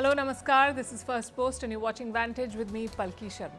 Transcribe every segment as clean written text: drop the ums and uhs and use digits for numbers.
Hello, Namaskar. This is Firstpost and you're watching Vantage with me, Palki Sharma.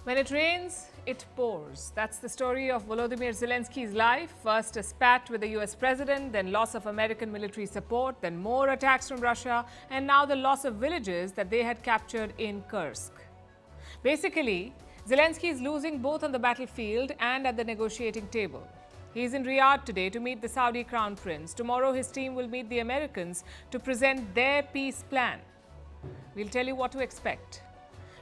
When it rains, it pours. That's the story of Volodymyr Zelensky's life. First a spat with the US president, then loss of American military support, then more attacks from Russia, and now the loss of villages that they had captured in Kursk. Basically, Zelensky is losing both on the battlefield and at the negotiating table. He's in Riyadh today to meet the Saudi Crown Prince. Tomorrow, his team will meet the Americans to present their peace plan. We'll tell you what to expect.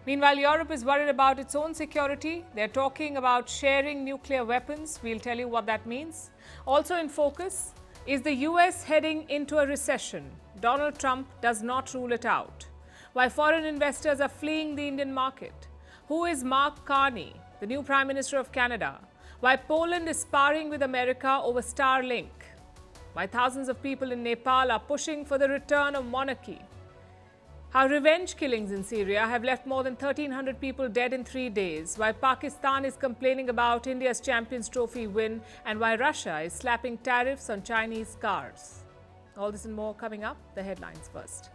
Meanwhile, Europe is worried about its own security. They're talking about sharing nuclear weapons. We'll tell you what that means. Also in focus, is the US heading into a recession? Donald Trump does not rule it out. Why foreign investors are fleeing the Indian market? Who is Mark Carney, the new Prime Minister of Canada? Why Poland is sparring with America over Starlink? Why thousands of people in Nepal are pushing for the return of monarchy? How revenge killings in Syria have left more than 1,300 people dead in 3 days, why Pakistan is complaining about India's Champions Trophy win, and why Russia is slapping tariffs on Chinese cars. All this and more coming up. The headlines first.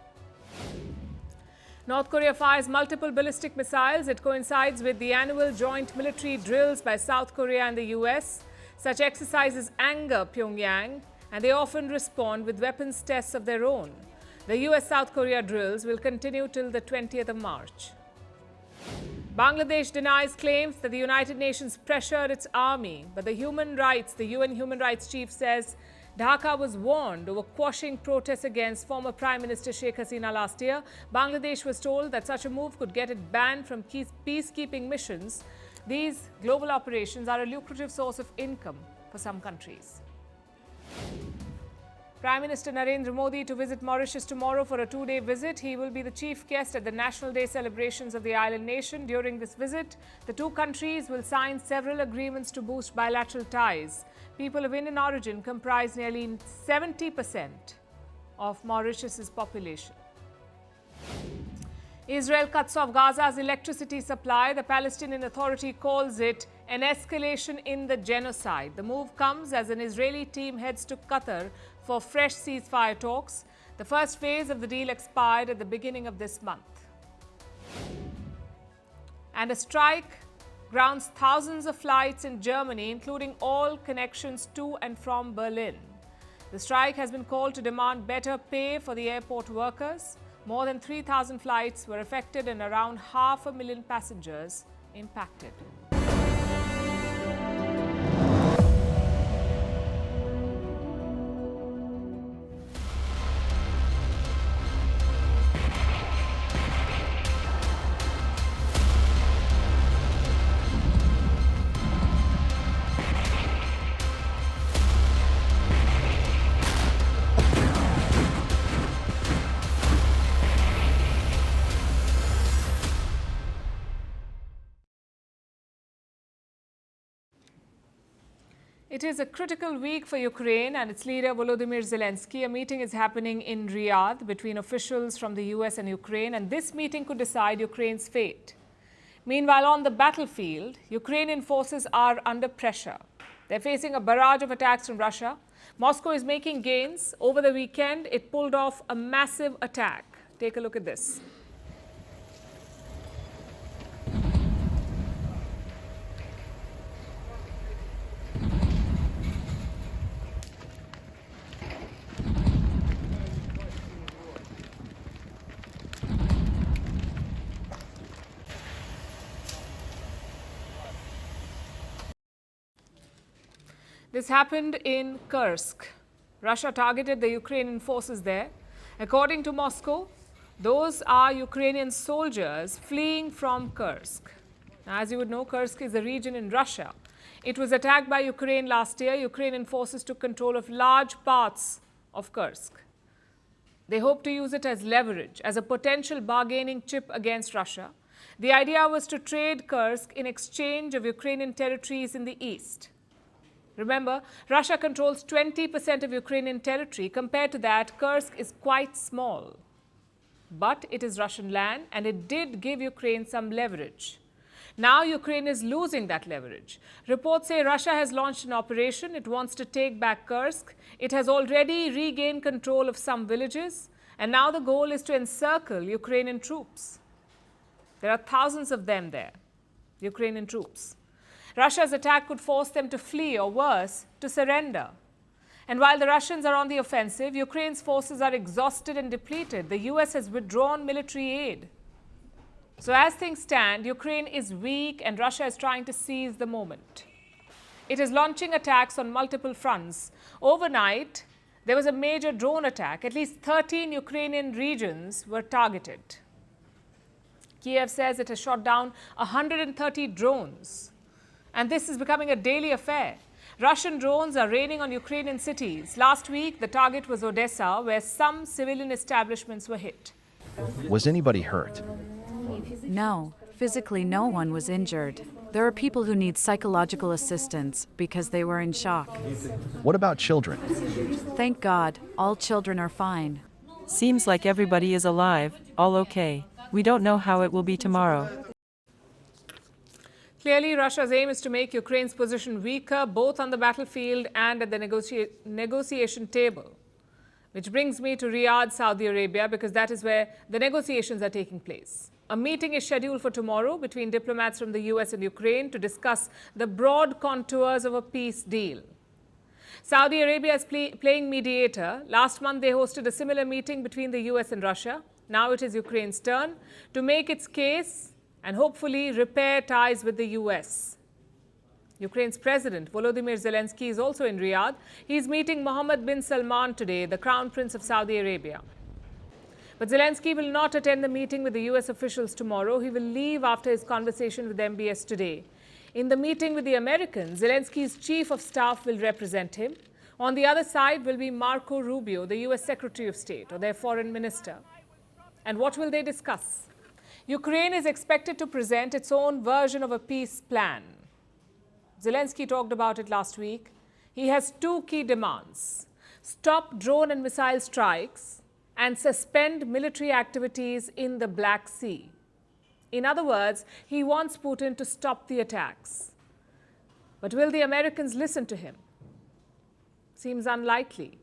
North Korea fires multiple ballistic missiles. It coincides with the annual joint military drills by South Korea and the US. Such exercises anger Pyongyang, and they often respond with weapons tests of their own. The US-South Korea drills will continue till the 20th of March. Bangladesh denies claims that the United Nations pressured its army, but the UN Human Rights Chief says Dhaka was warned over quashing protests against former Prime Minister Sheikh Hasina last year. Bangladesh was told that such a move could get it banned from peacekeeping missions. These global operations are a lucrative source of income for some countries. Prime Minister Narendra Modi to visit Mauritius tomorrow for a 2-day visit. He will be the chief guest at the National Day celebrations of the island nation. During this visit, the two countries will sign several agreements to boost bilateral ties. People of Indian origin comprise nearly 70% of Mauritius's population. Israel cuts off Gaza's electricity supply. The Palestinian Authority calls it an escalation in the genocide. The move comes as an Israeli team heads to Qatar for fresh ceasefire talks. The first phase of the deal expired at the beginning of this month. And a strike grounds thousands of flights in Germany, including all connections to and from Berlin. The strike has been called to demand better pay for the airport workers. More than 3,000 flights were affected and around 500,000 passengers impacted. It is a critical week for Ukraine and its leader Volodymyr Zelensky. A meeting is happening in Riyadh between officials from the US and Ukraine, and this meeting could decide Ukraine's fate. Meanwhile, on the battlefield, Ukrainian forces are under pressure. They're facing a barrage of attacks from Russia. Moscow is making gains. Over the weekend, it pulled off a massive attack. Take a look at this. This happened in Kursk. Russia targeted the Ukrainian forces there. According to Moscow, those are Ukrainian soldiers fleeing from Kursk. Now, as you would know, Kursk is a region in Russia. It was attacked by Ukraine last year. Ukrainian forces took control of large parts of Kursk. They hope to use it as leverage, as a potential bargaining chip against Russia. The idea was to trade Kursk in exchange of Ukrainian territories in the east. Remember, Russia controls 20% of Ukrainian territory. Compared to that, Kursk is quite small. But it is Russian land, and it did give Ukraine some leverage. Now Ukraine is losing that leverage. Reports say Russia has launched an operation. It wants to take back Kursk. It has already regained control of some villages. And now the goal is to encircle Ukrainian troops. There are thousands of them there, Ukrainian troops. Russia's attack could force them to flee, or worse, to surrender. And while the Russians are on the offensive, Ukraine's forces are exhausted and depleted. The US has withdrawn military aid. So as things stand, Ukraine is weak and Russia is trying to seize the moment. It is launching attacks on multiple fronts. Overnight, there was a major drone attack. At least 13 Ukrainian regions were targeted. Kiev says it has shot down 130 drones. And this is becoming a daily affair. Russian drones are raining on Ukrainian cities. Last week, the target was Odessa, where some civilian establishments were hit. Was anybody hurt? No, physically no one was injured. There are people who need psychological assistance because they were in shock. What about children? Thank God, all children are fine. Seems like everybody is alive, all okay. We don't know how it will be tomorrow. Clearly, Russia's aim is to make Ukraine's position weaker, both on the battlefield and at the negotiation table. Which brings me to Riyadh, Saudi Arabia, because that is where the negotiations are taking place. A meeting is scheduled for tomorrow between diplomats from the US and Ukraine to discuss the broad contours of a peace deal. Saudi Arabia is playing mediator. Last month, they hosted a similar meeting between the US and Russia. Now it is Ukraine's turn to make its case and hopefully repair ties with the US. Ukraine's President Volodymyr Zelensky is also in Riyadh. He is meeting Mohammed bin Salman today, the Crown Prince of Saudi Arabia. But Zelensky will not attend the meeting with the US officials tomorrow. He will leave after his conversation with MBS today. In the meeting with the Americans, Zelensky's chief of staff will represent him. On the other side will be Marco Rubio, the US Secretary of State, or their foreign minister. And what will they discuss? Ukraine is expected to present its own version of a peace plan. Zelensky talked about it last week. He has two key demands: stop drone and missile strikes and suspend military activities in the Black Sea. In other words, he wants Putin to stop the attacks. But will the Americans listen to him? Seems unlikely.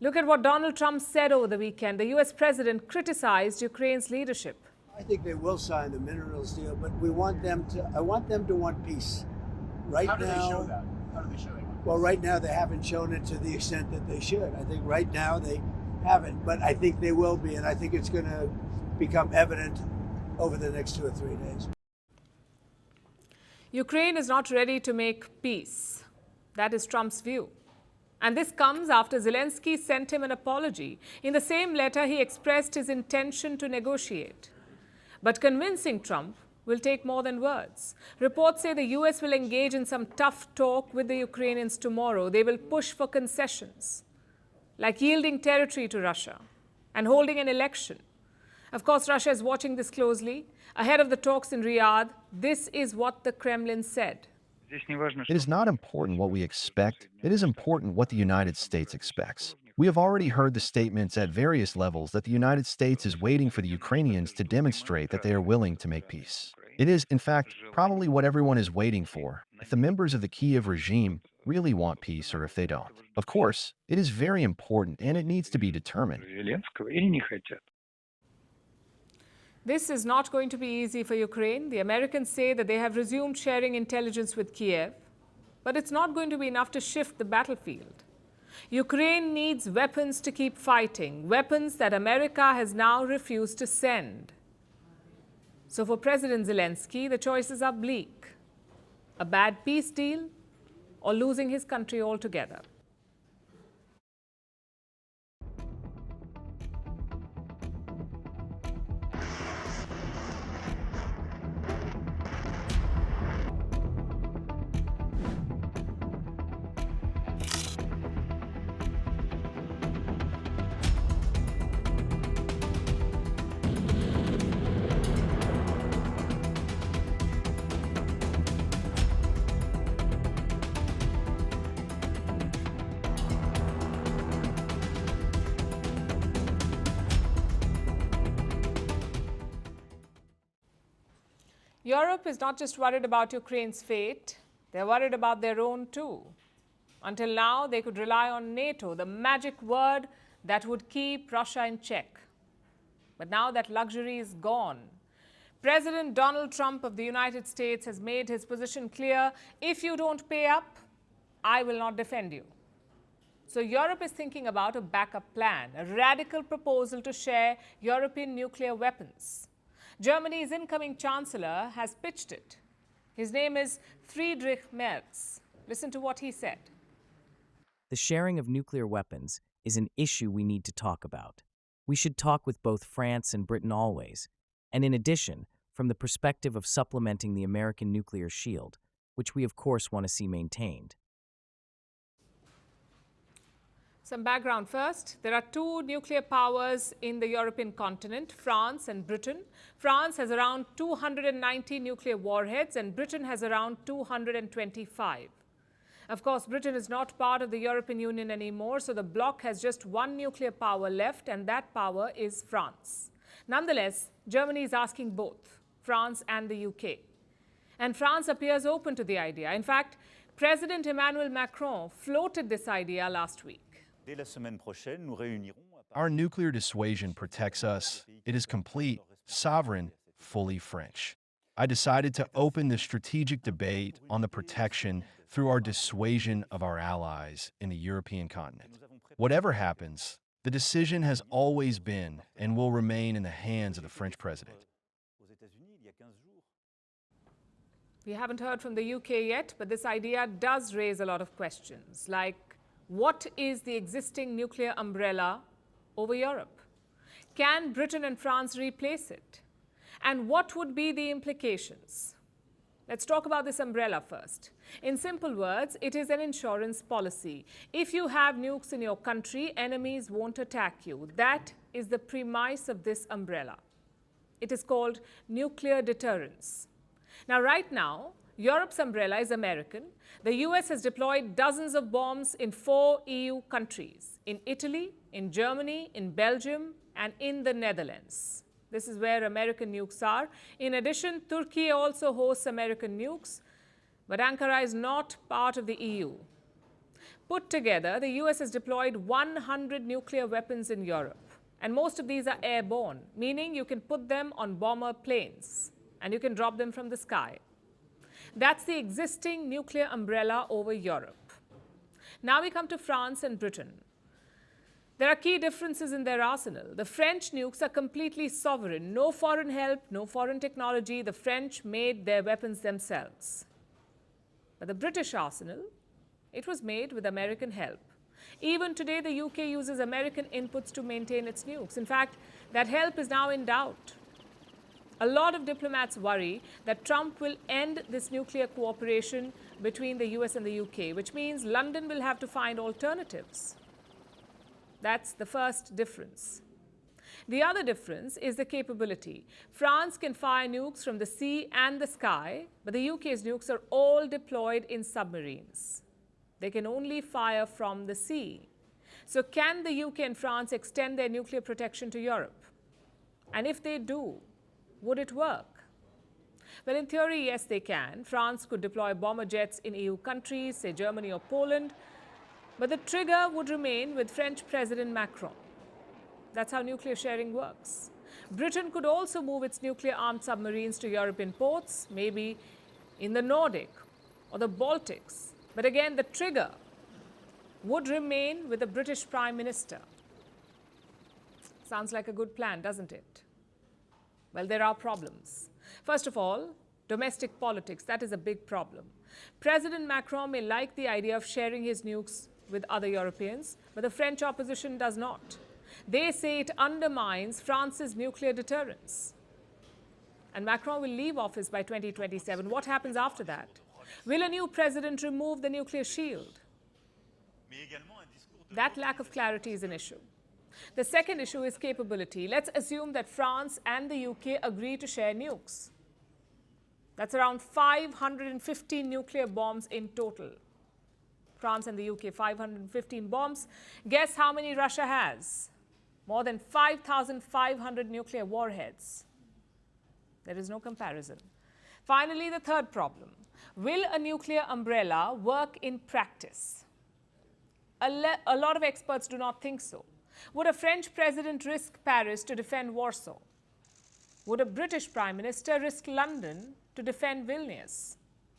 Look at what Donald Trump said over the weekend. The US president criticized Ukraine's leadership. I think they will sign the minerals deal, but I want them to want peace. Right now, how do they show that? How do they show that? Well, right now they haven't shown it to the extent that they should. I think right now they haven't, but I think they will be, and I think it's going to become evident over the next 2 or 3 days. Ukraine is not ready to make peace. That is Trump's view. And this comes after Zelensky sent him an apology. In the same letter, he expressed his intention to negotiate. But convincing Trump will take more than words. Reports say the US will engage in some tough talk with the Ukrainians tomorrow. They will push for concessions, like yielding territory to Russia and holding an election. Of course, Russia is watching this closely. Ahead of the talks in Riyadh, this is what the Kremlin said. It is not important what we expect. It is important what the United States expects. We have already heard the statements at various levels that the United States is waiting for the Ukrainians to demonstrate that they are willing to make peace. It is, in fact, probably what everyone is waiting for, if the members of the Kiev regime really want peace or if they don't. Of course, it is very important and it needs to be determined. This is not going to be easy for Ukraine. The Americans say that they have resumed sharing intelligence with Kiev, but it's not going to be enough to shift the battlefield. Ukraine needs weapons to keep fighting, weapons that America has now refused to send. So for President Zelensky, the choices are bleak: a bad peace deal or losing his country altogether. Europe is not just worried about Ukraine's fate, they're worried about their own too. Until now, they could rely on NATO, the magic word that would keep Russia in check. But now that luxury is gone. President Donald Trump of the United States has made his position clear: if you don't pay up, I will not defend you. So Europe is thinking about a backup plan, a radical proposal to share European nuclear weapons. Germany's incoming chancellor has pitched it. His name is Friedrich Merz. Listen to what he said. The sharing of nuclear weapons is an issue we need to talk about. We should talk with both France and Britain always, and in addition, from the perspective of supplementing the American nuclear shield, which we of course want to see maintained. Some background first. There are two nuclear powers in the European continent, France and Britain. France has around 290 nuclear warheads and Britain has around 225. Of course, Britain is not part of the European Union anymore, so the bloc has just one nuclear power left, and that power is France. Nonetheless, Germany is asking both, France and the UK. And France appears open to the idea. In fact, President Emmanuel Macron floated this idea last week. Our nuclear dissuasion protects us. It is complete, sovereign, fully French. I decided to open the strategic debate on the protection through our dissuasion of our allies in the European continent. Whatever happens, the decision has always been and will remain in the hands of the French president. We haven't heard from the UK yet, but this idea does raise a lot of questions, like what is the existing nuclear umbrella over Europe? Can Britain and France replace it? And what would be the implications? Let's talk about this umbrella first. In simple words, it is an insurance policy. If you have nukes in your country, enemies won't attack you. That is the premise of this umbrella. It is called nuclear deterrence. Now, right now, Europe's umbrella is American. The US has deployed dozens of bombs in 4 EU countries: in Italy, in Germany, in Belgium, and in the Netherlands. This is where American nukes are. In addition, Turkey also hosts American nukes, but Ankara is not part of the EU. Put together, the US has deployed 100 nuclear weapons in Europe, and most of these are airborne, meaning you can put them on bomber planes, and you can drop them from the sky. That's the existing nuclear umbrella over Europe. Now we come to France and Britain. There are key differences in their arsenal. The French nukes are completely sovereign. No foreign help, no foreign technology. The French made their weapons themselves. But the British arsenal, it was made with American help. Even today, the UK uses American inputs to maintain its nukes. In fact, that help is now in doubt. A lot of diplomats worry that Trump will end this nuclear cooperation between the US and the UK, which means London will have to find alternatives. That's the first difference. The other difference is the capability. France can fire nukes from the sea and the sky, but the UK's nukes are all deployed in submarines. They can only fire from the sea. So can the UK and France extend their nuclear protection to Europe? And if they do, would it work? Well, in theory, yes, they can. France could deploy bomber jets in EU countries, say Germany or Poland, but the trigger would remain with French President Macron. That's how nuclear sharing works. Britain could also move its nuclear-armed submarines to European ports, maybe in the Nordic or the Baltics. But again, the trigger would remain with the British Prime Minister. Sounds like a good plan, doesn't it? Well, there are problems. First of all, domestic politics. That is a big problem. President Macron may like the idea of sharing his nukes with other Europeans, but the French opposition does not. They say it undermines France's nuclear deterrence. And Macron will leave office by 2027. What happens after that? Will a new president remove the nuclear shield? That lack of clarity is an issue. The second issue is capability. Let's assume that France and the UK agree to share nukes. That's around 515 nuclear bombs in total. France and the UK, 515 bombs. Guess how many Russia has? More than 5,500 nuclear warheads. There is no comparison. Finally, the third problem. Will a nuclear umbrella work in practice? A lot of experts do not think so. Would a French president risk Paris to defend Warsaw? Would a British Prime Minister risk London to defend Vilnius?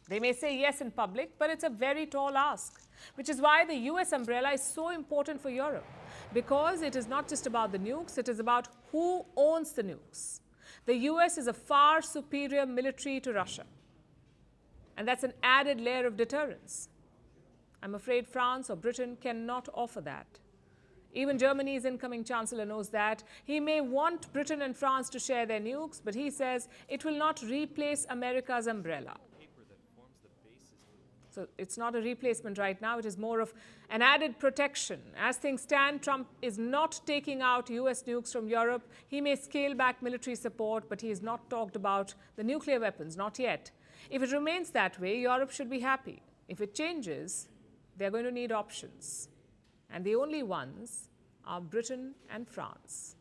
They may say yes in public, but it's a very tall ask, which is why the US umbrella is so important for Europe, because it is not just about the nukes, it is about who owns the nukes. The US is a far superior military to Russia, and that's an added layer of deterrence. I'm afraid France or Britain cannot offer that. Even Germany's incoming chancellor knows that. He may want Britain and France to share their nukes, but he says it will not replace America's umbrella. So it's not a replacement right now. It is more of an added protection. As things stand, Trump is not taking out US nukes from Europe. He may scale back military support, but he has not talked about the nuclear weapons, not yet. If it remains that way, Europe should be happy. If it changes, they're going to need options. And the only ones are Britain and France.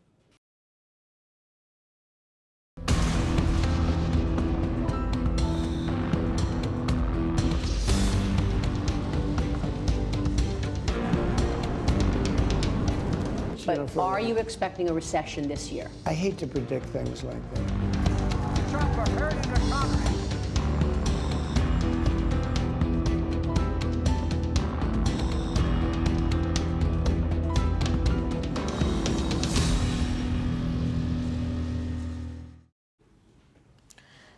But are you expecting a recession this year? I hate to predict things like that. Trump are hurting the economy.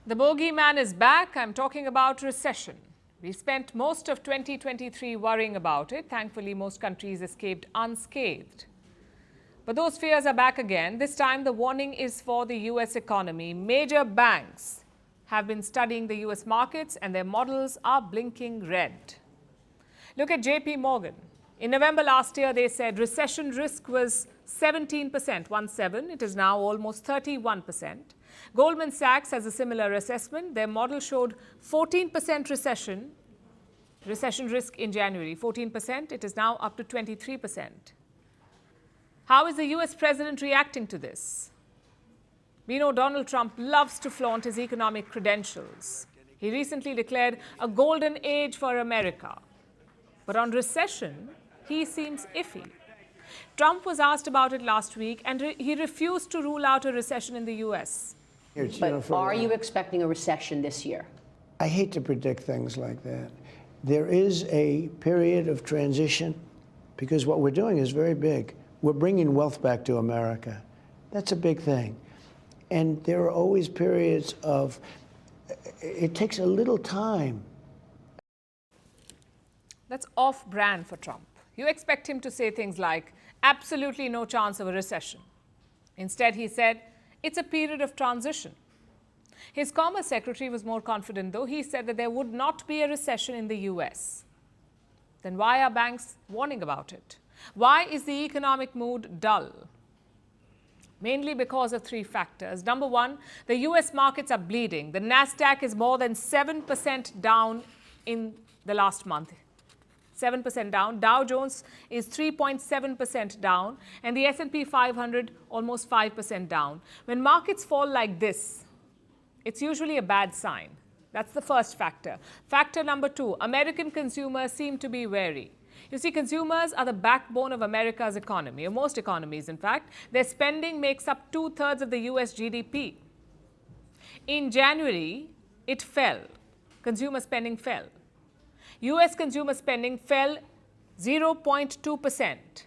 The bogeyman is back. I'm talking about recession. We spent most of 2023 worrying about it. Thankfully, most countries escaped unscathed. But those fears are back again. This time, the warning is for the US economy. Major banks have been studying the US markets, and their models are blinking red. Look at JP Morgan. In November last year, they said recession risk was 17%, 17. It is now almost 31%. Goldman Sachs has a similar assessment. Their model showed 14% recession risk in January, 14%. It is now up to 23%. How is the US president reacting to this? We know Donald Trump loves to flaunt his economic credentials. He recently declared a golden age for America. But on recession, he seems iffy. Trump was asked about it last week, and he refused to rule out a recession in the US. But are you expecting a recession this year? I hate to predict things like that. There is a period of transition because what we're doing is very big. We're bringing wealth back to America. That's a big thing. And there are always periods of, it takes a little time. That's off-brand for Trump. You expect him to say things like, absolutely no chance of a recession. Instead, he said, it's a period of transition. His Commerce Secretary was more confident, though. He said that there would not be a recession in the US. Then why are banks warning about it? Why is the economic mood dull? Mainly because of three factors. Number one, the US markets are bleeding. The NASDAQ is more than 7% down in the last month. 7% down. Dow Jones is 3.7% down, and the S&P 500 almost 5% down. When markets fall like this, it's usually a bad sign. That's the first factor. Factor number two, American consumers seem to be wary. You see, consumers are the backbone of America's economy, or most economies, in fact. Their spending makes up 2/3 of the US GDP. In January, it fell. Consumer spending fell. US consumer spending fell 0.2%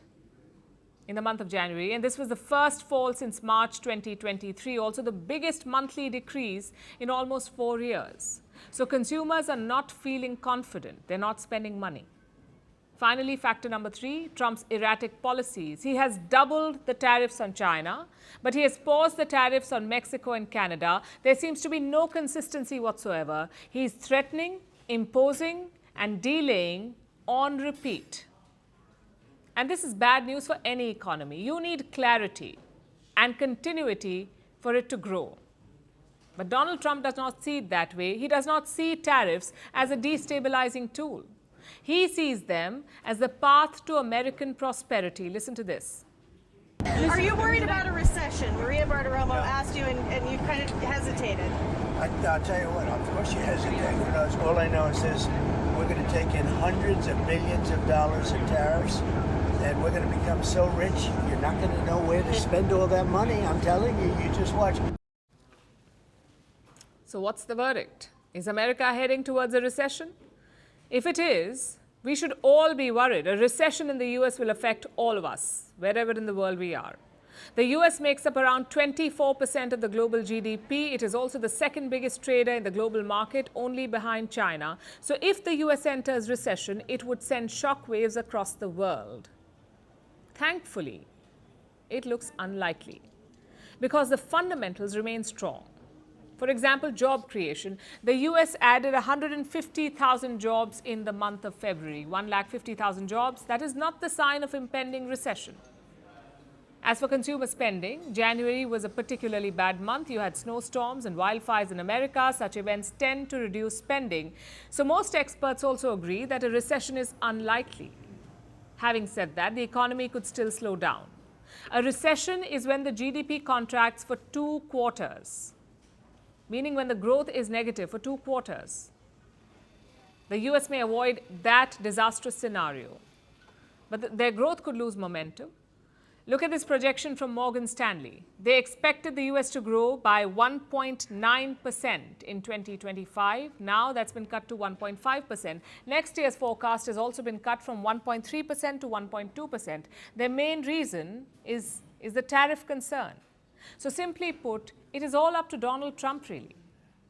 in the month of January, and this was the first fall since March 2023, also the biggest monthly decrease in almost 4 years. So consumers are not feeling confident. They're not spending money. Finally, factor number three, Trump's erratic policies. He has doubled the tariffs on China, but he has paused the tariffs on Mexico and Canada. There seems to be no consistency whatsoever. He's threatening, imposing, and delaying on repeat. And this is bad news for any economy. You need clarity and continuity for it to grow. But Donald Trump does not see it that way. He does not see tariffs as a destabilizing tool. He sees them as the path to American prosperity. Listen to this. Are you worried about a recession? Maria Bartiromo asked you, and you kind of hesitated. I'll tell you what, of course you hesitate. Who knows? All I know is this: we're going to take in hundreds of billions of dollars in tariffs, and we're going to become so rich, you're not going to know where to spend all that money. I'm telling you, you just watch. So what's the verdict? Is America heading towards a recession? If it is, we should all be worried. A recession in the US will affect all of us, wherever in the world we are. The US makes up around 24% of the global GDP. It is also the second biggest trader in the global market, only behind China. So if the US enters recession, it would send shockwaves across the world. Thankfully, it looks unlikely because the fundamentals remain strong. For example, job creation. The US added 150,000 jobs in the month of February, 150,000 jobs. That is not the sign of impending recession. As for consumer spending, January was a particularly bad month. You had snowstorms and wildfires in America. Such events tend to reduce spending. So most experts also agree that a recession is unlikely. Having said that, the economy could still slow down. A recession is when the GDP contracts for 2 quarters, meaning when the growth is negative for 2 quarters. The US may avoid that disastrous scenario, but their growth could lose momentum. Look at this projection from Morgan Stanley. They expected the US to grow by 1.9% in 2025. Now that's been cut to 1.5%. Next year's forecast has also been cut from 1.3% to 1.2%. Their main reason is the tariff concern. So simply put, it is all up to Donald Trump, really.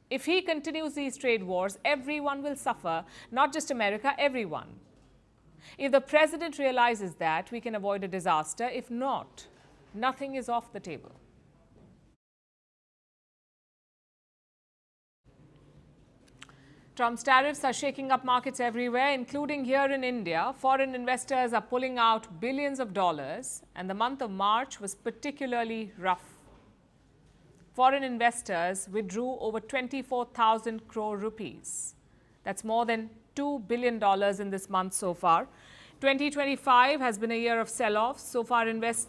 If he continues these trade wars, everyone will suffer, not just America, everyone. If the president realizes that, we can avoid a disaster. If not, nothing is off the table. Trump's tariffs are shaking up markets everywhere, including here in India. Foreign investors are pulling out billions of dollars, and the month of March was particularly rough. Foreign investors withdrew over 24,000 crore rupees. That's more than $2 billion in this month so far. 2025 has been a year of sell-offs. So far,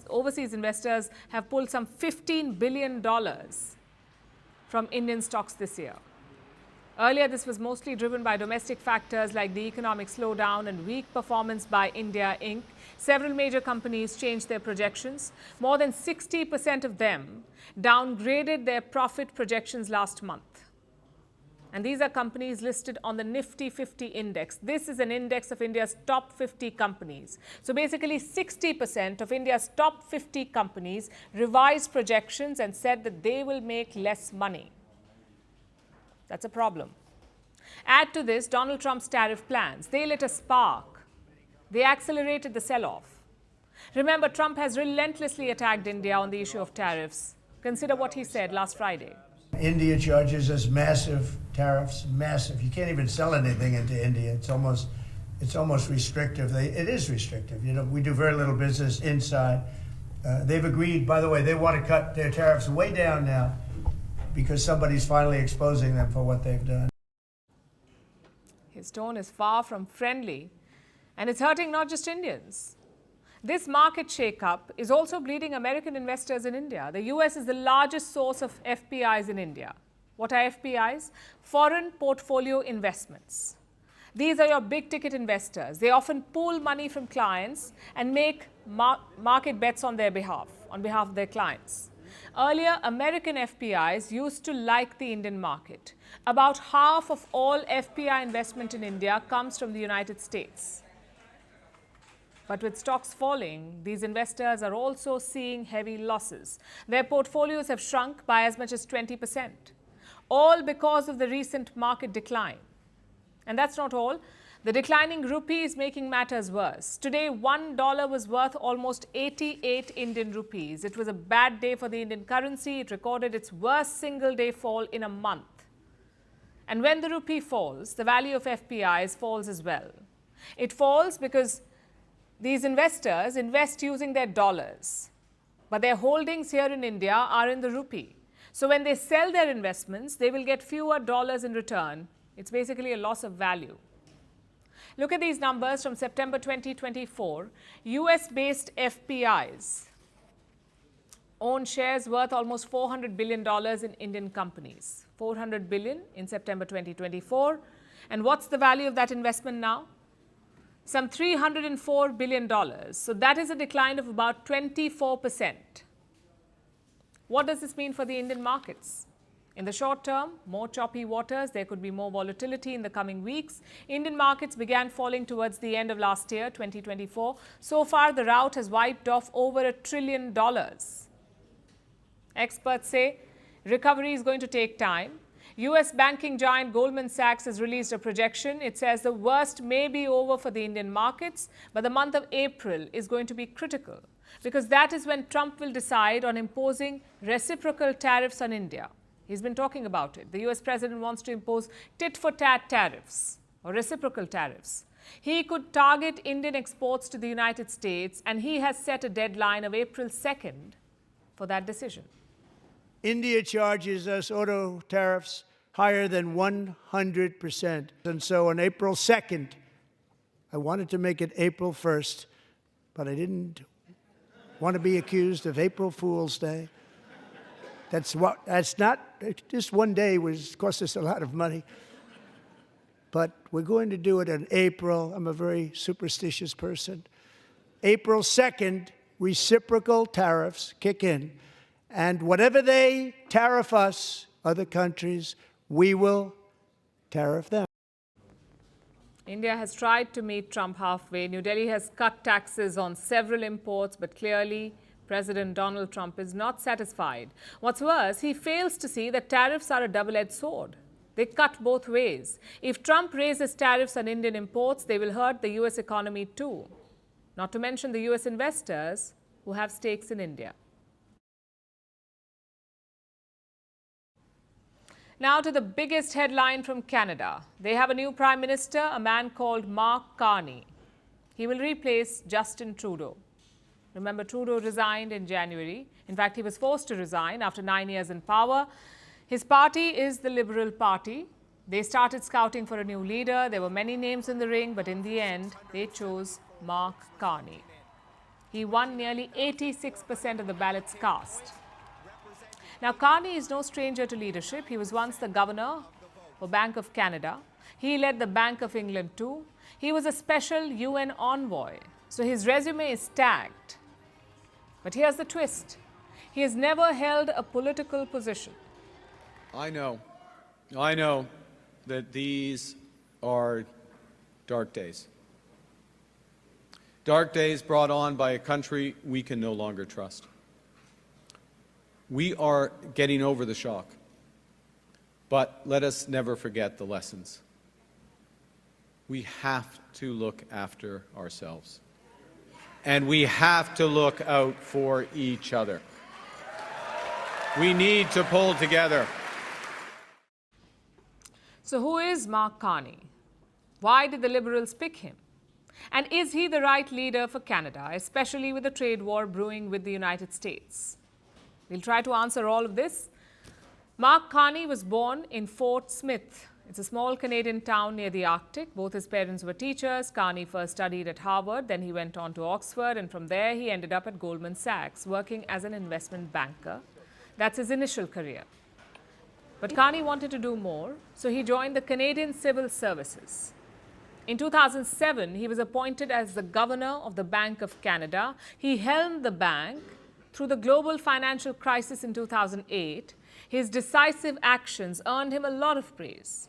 overseas investors have pulled some $15 billion from Indian stocks this year. Earlier, this was mostly driven by domestic factors like the economic slowdown and weak performance by India Inc. Several major companies changed their projections. More than 60% of them downgraded their profit projections last month. And these are companies listed on the Nifty 50 index. This is an index of India's top 50 companies. So basically 60% of India's top 50 companies revised projections and said that they will make less money. That's a problem. Add to this Donald Trump's tariff plans. They lit a spark. They accelerated the sell-off. Remember, Trump has relentlessly attacked India on the issue of tariffs. Consider what he said last Friday. India charges us massive tariffs, massive. You can't even sell anything into India. It's almost restrictive. It is restrictive. You know, we do very little business inside. They've agreed, by the way, they want to cut their tariffs way down now because somebody's finally exposing them for what they've done. His tone is far from friendly, and it's hurting not just Indians. This market shakeup is also bleeding American investors in India. The US is the largest source of FPIs in India. What are FPIs? Foreign portfolio investments. These are your big ticket investors. They often pool money from clients and make market bets on their behalf, on behalf of their clients. Earlier, American FPIs used to like the Indian market. About half of all FPI investment in India comes from the United States. But with stocks falling, these investors are also seeing heavy losses. Their portfolios have shrunk by as much as 20%, all because of the recent market decline. And that's not all. The declining rupee is making matters worse. Today, $1 was worth almost 88 Indian rupees. It was a bad day for the Indian currency. It recorded its worst single-day fall in a month. And when the rupee falls, the value of FPIs falls as well. It falls because these investors invest using their dollars, but their holdings here in India are in the rupee. So when they sell their investments, they will get fewer dollars in return. It's basically a loss of value. Look at these numbers from September 2024. US-based FPIs own shares worth almost $400 billion in Indian companies. $400 billion in September 2024. And what's the value of that investment now? Some $304 billion. So that is a decline of about 24%. What does this mean for the Indian markets? In the short term, more choppy waters, there could be more volatility in the coming weeks. Indian markets began falling towards the end of last year, 2024. So far, the rout has wiped off over $1 trillion. Experts say recovery is going to take time. US banking giant Goldman Sachs has released a projection. It says the worst may be over for the Indian markets, but the month of April is going to be critical because that is when Trump will decide on imposing reciprocal tariffs on India. He's been talking about it. The US president wants to impose tit-for-tat tariffs or reciprocal tariffs. He could target Indian exports to the United States, and he has set a deadline of April 2nd for that decision. India charges us auto tariffs higher than 100%. And so on April 2nd, I wanted to make it April 1st, but I didn't want to be accused of April Fool's Day. That's not, just one day cost us a lot of money. But we're going to do it in April. I'm a very superstitious person. April 2nd, reciprocal tariffs kick in. And whatever they tariff us, other countries, we will tariff them. India has tried to meet Trump halfway. New Delhi has cut taxes on several imports, but clearly President Donald Trump is not satisfied. What's worse, he fails to see that tariffs are a double-edged sword. They cut both ways. If Trump raises tariffs on Indian imports, they will hurt the US economy too. Not to mention the US investors who have stakes in India. Now to the biggest headline from Canada. They have a new Prime Minister, a man called Mark Carney. He will replace Justin Trudeau. Remember, Trudeau resigned in January. In fact, he was forced to resign after 9 years in power. His party is the Liberal Party. They started scouting for a new leader. There were many names in the ring, but in the end, they chose Mark Carney. He won nearly 86% of the ballots cast. Now, Carney is no stranger to leadership. He was once the governor for Bank of Canada. He led the Bank of England too. He was a special UN envoy. So his resume is stacked. But here's the twist. He has never held a political position. I know that these are dark days. Dark days brought on by a country we can no longer trust. We are getting over the shock, but let us never forget the lessons. We have to look after ourselves, and we have to look out for each other. We need to pull together. So who is Mark Carney? Why did the Liberals pick him? And is he the right leader for Canada, especially with the trade war brewing with the United States? We'll try to answer all of this. Mark Carney was born in Fort Smith. It's a small Canadian town near the Arctic. Both his parents were teachers. Carney first studied at Harvard, then he went on to Oxford, and from there he ended up at Goldman Sachs, working as an investment banker. That's his initial career. But Carney wanted to do more, so he joined the Canadian Civil Services. In 2007, he was appointed as the governor of the Bank of Canada. He helmed the bank through the global financial crisis in 2008. His decisive actions earned him a lot of praise.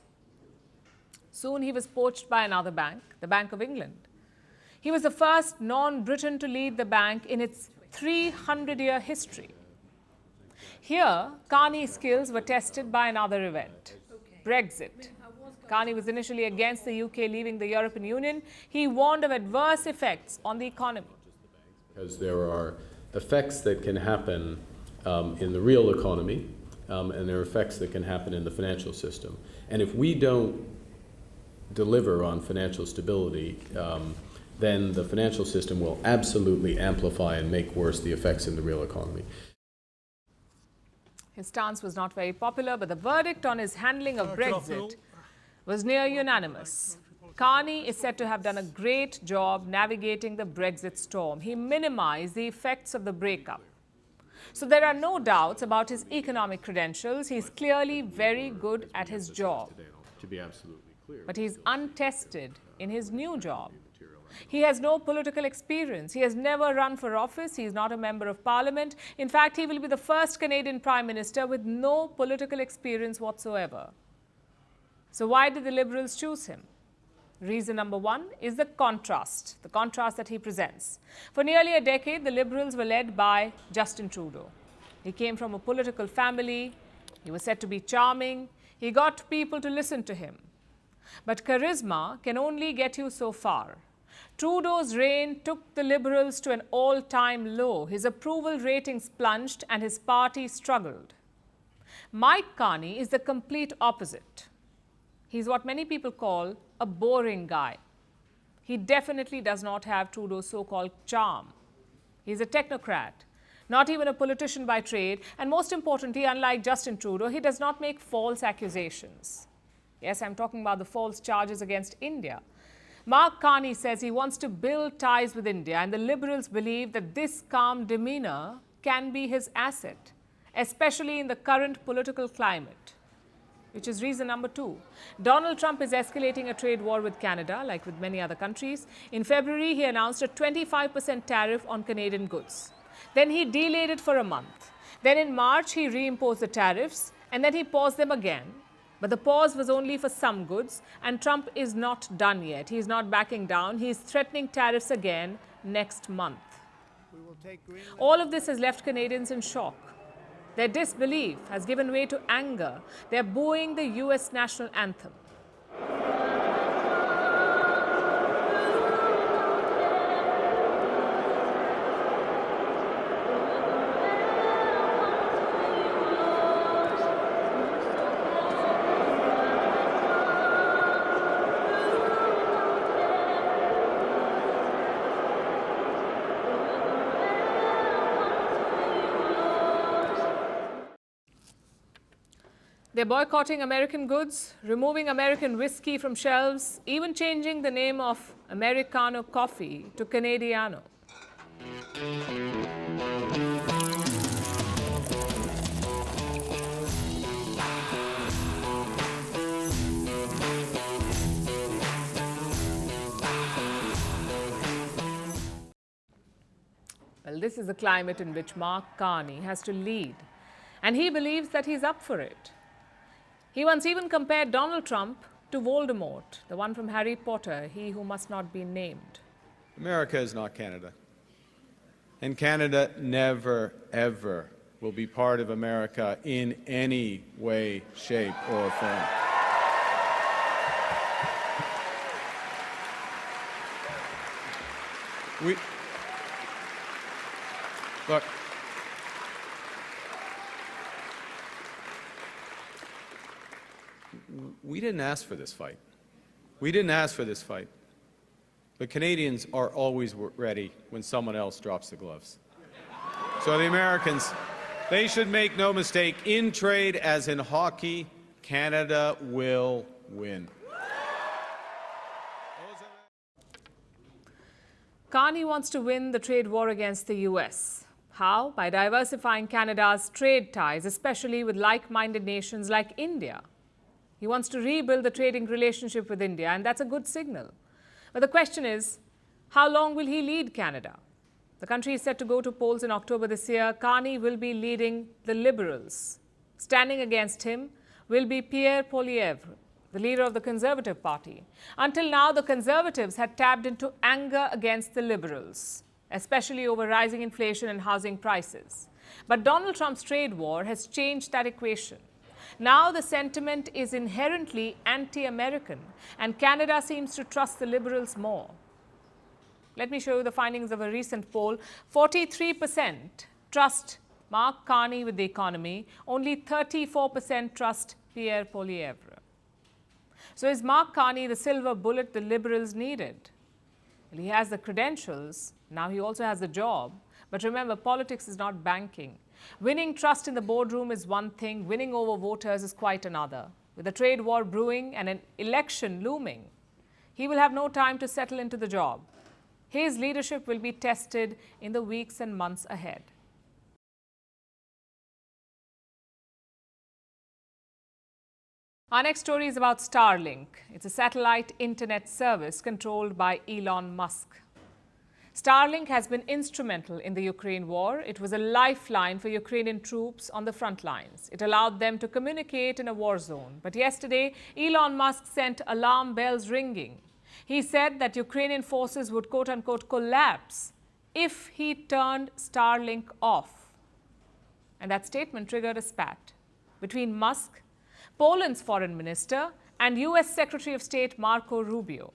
Soon he was poached by another bank, the Bank of England. He was the first non-Briton to lead the bank in its 300-year history. Here, Carney's skills were tested by another event, Brexit. Carney was initially against the UK leaving the European Union. He warned of adverse effects on the economy. Because there are effects that can happen in the real economy, and there are effects that can happen in the financial system. And if we don't deliver on financial stability, then the financial system will absolutely amplify and make worse the effects in the real economy. His stance was not very popular, but the verdict on his handling of Brexit was near unanimous. Carney is said to have done a great job navigating the Brexit storm. He minimized the effects of the breakup. So there are no doubts about his economic credentials. He's clearly very good at his job. To be absolutely clear. But he's untested in his new job. He has no political experience. He has never run for office. He is not a member of parliament. In fact, he will be the first Canadian prime minister with no political experience whatsoever. So why did the Liberals choose him? Reason number one is the contrast that he presents. For nearly a decade, the Liberals were led by Justin Trudeau. He came from a political family. He was said to be charming. He got people to listen to him. But charisma can only get you so far. Trudeau's reign took the Liberals to an all-time low. His approval ratings plunged and his party struggled. Mike Carney is the complete opposite. He's what many people call a boring guy. He definitely does not have Trudeau's so-called charm. He's a technocrat, not even a politician by trade, and most importantly, unlike Justin Trudeau, he does not make false accusations. Yes, I'm talking about the false charges against India. Mark Carney says he wants to build ties with India, and the Liberals believe that this calm demeanor can be his asset, especially in the current political climate, which is reason number two. Donald Trump is escalating a trade war with Canada, like with many other countries. In February, he announced a 25% tariff on Canadian goods. Then he delayed it for a month. Then in March, he reimposed the tariffs, and then he paused them again. But the pause was only for some goods, and Trump is not done yet. He's not backing down. He's threatening tariffs again next month. All of this has left Canadians in shock. Their disbelief has given way to anger. They're booing the US national anthem. They're boycotting American goods, removing American whiskey from shelves, even changing the name of Americano coffee to Canadiano. Well, this is the climate in which Mark Carney has to lead, and he believes that he's up for it. He once even compared Donald Trump to Voldemort, the one from Harry Potter, he who must not be named. America is not Canada. And Canada never, ever will be part of America in any way, shape, or form. Look, we didn't ask for this fight. We didn't ask for this fight. But Canadians are always ready when someone else drops the gloves. So the Americans, they should make no mistake, in trade as in hockey, Canada will win. Carney wants to win the trade war against the US. How? By diversifying Canada's trade ties, especially with like-minded nations like India. He wants to rebuild the trading relationship with India, and that's a good signal. But the question is, how long will he lead Canada? The country is set to go to polls in October this year. Carney will be leading the Liberals. Standing against him will be Pierre Poilievre, the leader of the Conservative Party. Until now, the Conservatives had tapped into anger against the Liberals, especially over rising inflation and housing prices. But Donald Trump's trade war has changed that equation. Now the sentiment is inherently anti-American, and Canada seems to trust the Liberals more. Let me show you the findings of a recent poll. 43% trust Mark Carney with the economy. Only 34% trust Pierre Poilievre. So is Mark Carney the silver bullet the Liberals needed? Well, he has the credentials. Now he also has the job. But remember, politics is not banking. Winning trust in the boardroom is one thing. Winning over voters is quite another. With a trade war brewing and an election looming, he will have no time to settle into the job. His leadership will be tested in the weeks and months ahead. Our next story is about Starlink. It's a satellite internet service controlled by Elon Musk. Starlink has been instrumental in the Ukraine war. It was a lifeline for Ukrainian troops on the front lines. It allowed them to communicate in a war zone. But yesterday, Elon Musk sent alarm bells ringing. He said that Ukrainian forces would quote-unquote collapse if he turned Starlink off. And that statement triggered a spat between Musk, Poland's foreign minister, and US Secretary of State Marco Rubio.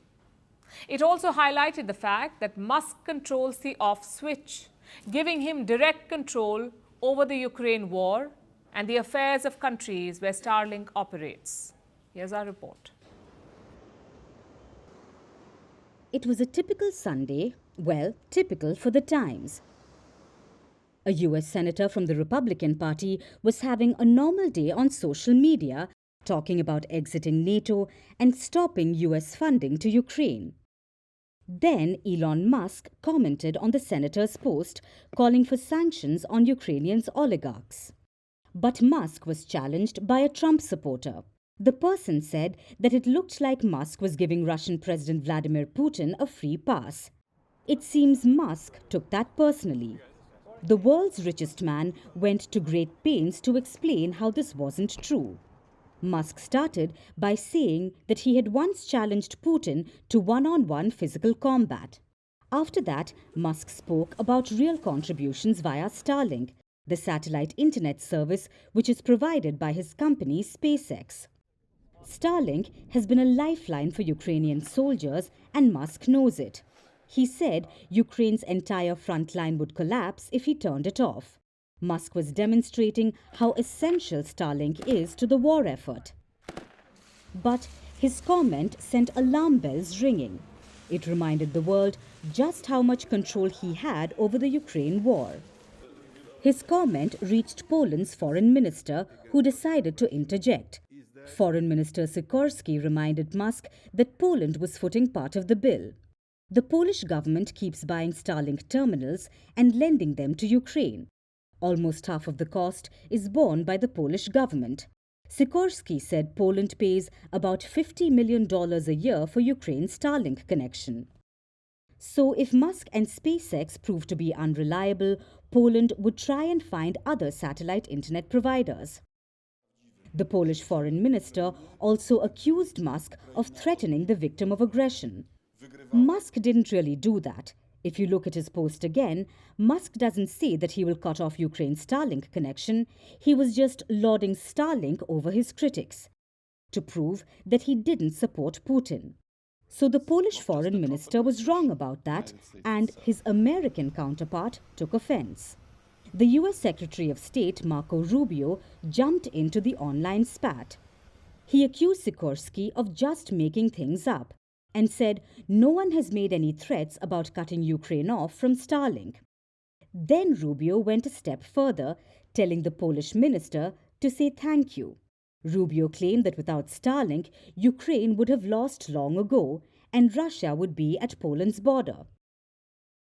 It also highlighted the fact that Musk controls the off switch, giving him direct control over the Ukraine war and the affairs of countries where Starlink operates. Here's our report. It was a typical Sunday, well, typical for the times. A US senator from the Republican Party was having a normal day on social media, talking about exiting NATO and stopping US funding to Ukraine. Then Elon Musk commented on the senator's post, calling for sanctions on Ukrainian oligarchs. But Musk was challenged by a Trump supporter. The person said that it looked like Musk was giving Russian President Vladimir Putin a free pass. It seems Musk took that personally. The world's richest man went to great pains to explain how this wasn't true. Musk started by saying that he had once challenged Putin to one-on-one physical combat. After that, Musk spoke about real contributions via Starlink, the satellite internet service which is provided by his company SpaceX. Starlink has been a lifeline for Ukrainian soldiers, and Musk knows it. He said Ukraine's entire front line would collapse if he turned it off. Musk was demonstrating how essential Starlink is to the war effort. But his comment sent alarm bells ringing. It reminded the world just how much control he had over the Ukraine war. His comment reached Poland's foreign minister, who decided to interject. Foreign Minister Sikorski reminded Musk that Poland was footing part of the bill. The Polish government keeps buying Starlink terminals and lending them to Ukraine. Almost half of the cost is borne by the Polish government. Sikorski said Poland pays about $50 million a year for Ukraine's Starlink connection. So if Musk and SpaceX prove to be unreliable, Poland would try and find other satellite internet providers. The Polish foreign minister also accused Musk of threatening the victim of aggression. Musk didn't really do that. If you look at his post again, Musk doesn't say that he will cut off Ukraine's Starlink connection. He was just lauding Starlink over his critics, to prove that he didn't support Putin. So the Polish foreign minister was wrong about that, and his American counterpart took offense. The US Secretary of State Marco Rubio jumped into the online spat. He accused Sikorski of just making things up and said no one has made any threats about cutting Ukraine off from Starlink. Then Rubio went a step further, telling the Polish minister to say thank you. Rubio claimed that without Starlink, Ukraine would have lost long ago and Russia would be at Poland's border.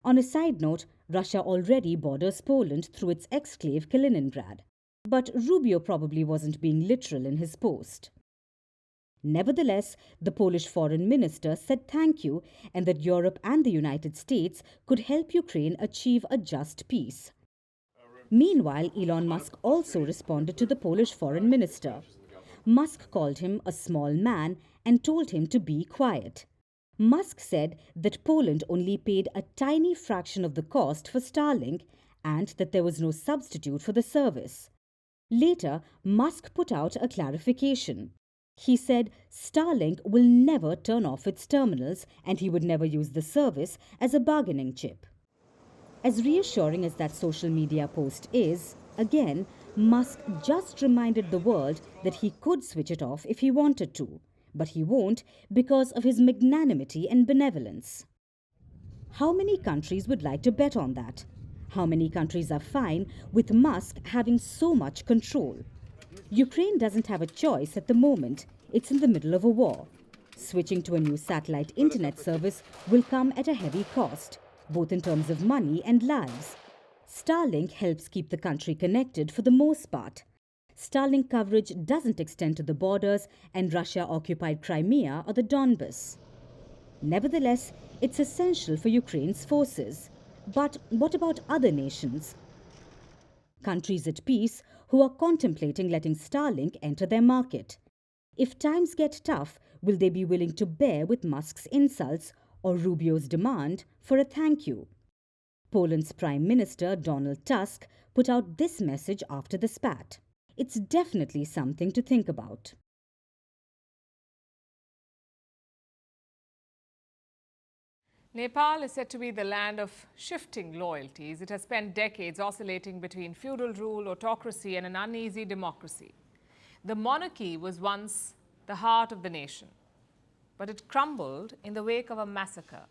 On a side note, Russia already borders Poland through its exclave Kaliningrad. But Rubio probably wasn't being literal in his post. Nevertheless, the Polish foreign minister said thank you and that Europe and the United States could help Ukraine achieve a just peace. Meanwhile, Elon Musk also responded to the Polish foreign minister. Musk called him a small man and told him to be quiet. Musk said that Poland only paid a tiny fraction of the cost for Starlink and that there was no substitute for the service. Later, Musk put out a clarification. He said Starlink will never turn off its terminals and he would never use the service as a bargaining chip. As reassuring as that social media post is, again, Musk just reminded the world that he could switch it off if he wanted to, but he won't because of his magnanimity and benevolence. How many countries would like to bet on that? How many countries are fine with Musk having so much control? Ukraine doesn't have a choice at the moment. It's in the middle of a war. Switching to a new satellite internet service will come at a heavy cost, both in terms of money and lives. Starlink helps keep the country connected for the most part. Starlink coverage doesn't extend to the borders and Russia-occupied Crimea or the Donbas. Nevertheless, it's essential for Ukraine's forces. But what about other nations? Countries at peace who are contemplating letting Starlink enter their market. If times get tough, will they be willing to bear with Musk's insults or Rubio's demand for a thank you? Poland's Prime Minister Donald Tusk put out this message after the spat. It's definitely something to think about. Nepal is said to be the land of shifting loyalties. It has spent decades oscillating between feudal rule, autocracy, and an uneasy democracy. The monarchy was once the heart of the nation, but it crumbled in the wake of a massacre.